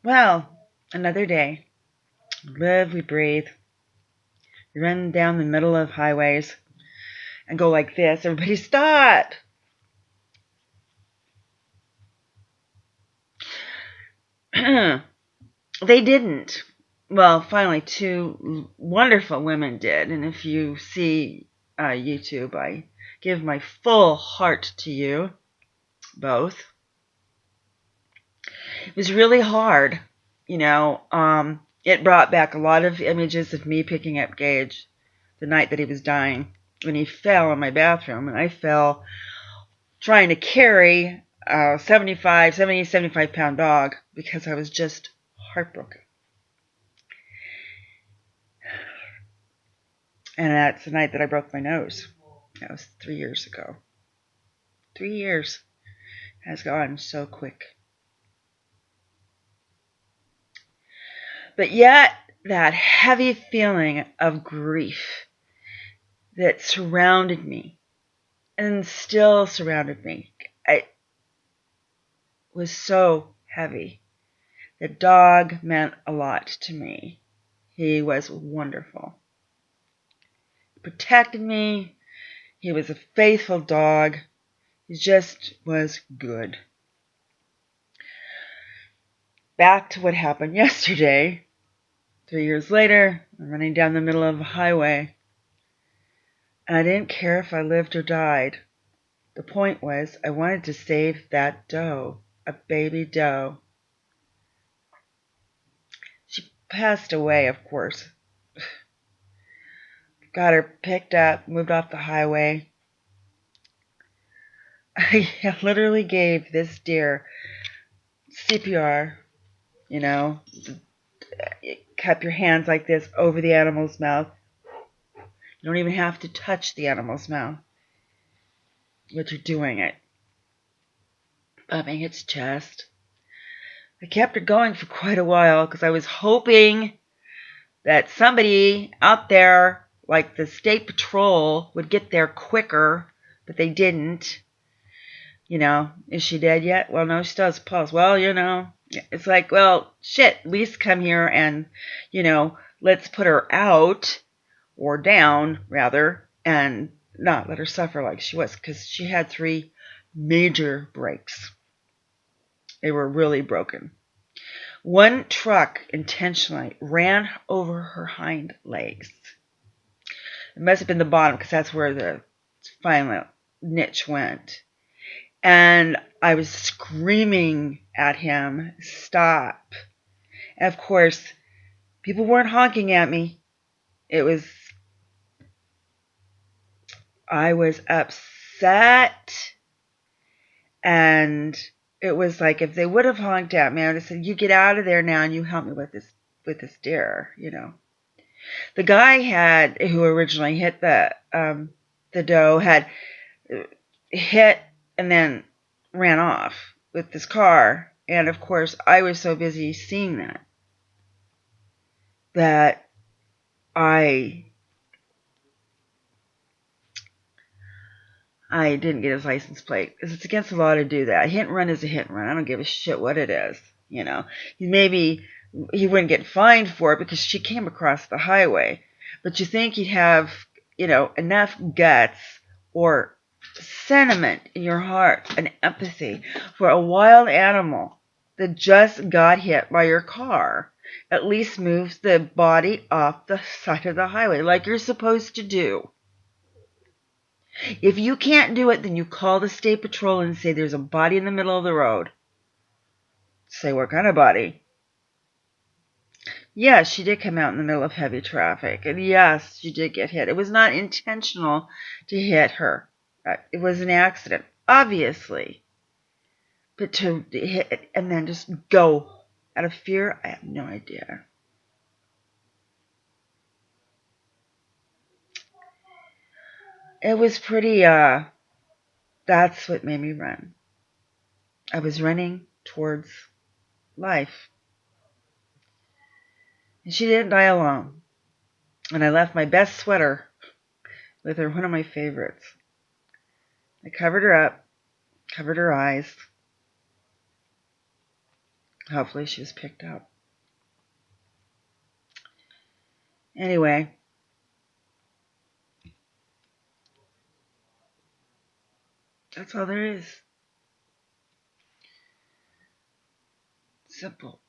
Well, another day. We live, we breathe. We run down the middle of highways and go like this. Everybody stop! They didn't. Well, finally, two wonderful women did. And if you see YouTube, I give my full heart to you both. It was really hard. It brought back a lot of images of me picking up Gage the night that he was dying, when he fell in my bathroom, and I fell trying to carry a 75 pound dog because I was just heartbroken. And that's the night that I broke my nose. That was 3 years ago. 3 years has gone so quick. But yet, that heavy feeling of grief that surrounded me and still surrounded me, it was so heavy. The dog meant a lot to me. He was wonderful. He protected me. He was a faithful dog. He just was good. Back to what happened yesterday. 3 years later, I'm running down the middle of a highway. And I didn't care if I lived or died. The point was, I wanted to save that doe, a baby doe. She passed away, of course. Got her picked up, moved off the highway. I literally gave this deer CPR, cup your hands like this over the animal's mouth. You don't even have to touch the animal's mouth, but you're doing it. Bumping its chest. I kept it going for quite a while because I was hoping that somebody out there, like the state patrol, would get there quicker, but they didn't. Is she dead yet? Well, no, she still has a pulse. Well, it's like, well, shit, at least come here and, let's put her out, or down, rather, and not let her suffer like she was, because she had 3 major breaks. They were really broken. One truck intentionally ran over her hind legs. It must have been the bottom, because that's where the final niche went. And I was screaming at him, stop. And of course, people weren't honking at me. I was upset. And it was like, if they would have honked at me, I would have said, you get out of there now and you help me with this deer, The guy who originally hit the doe, had hit and then ran off with this car. And of course, I was so busy seeing that I didn't get his license plate, because it's against the law to do that. A hit and run is a hit and run. I don't give a shit what it is. Maybe he wouldn't get fined for it because she came across the highway. But you think he'd have, enough guts or sentiment in your heart and empathy for a wild animal that just got hit by your car. At least moves the body off the side of the highway like you're supposed to do. If you can't do it, then you call the state patrol and say there's a body in the middle of the road. Say, what kind of body? Yes, she did come out in the middle of heavy traffic. And yes, she did get hit. It was not intentional to hit her. It was an accident, obviously. But to hit it and then just go out of fear, I have no idea. It was pretty, that's what made me run. I was running towards life. And she didn't die alone. And I left my best sweater with her, one of my favorites. I covered her up, covered her eyes, Hopefully she was picked up. Anyway. That's all there is. Simple.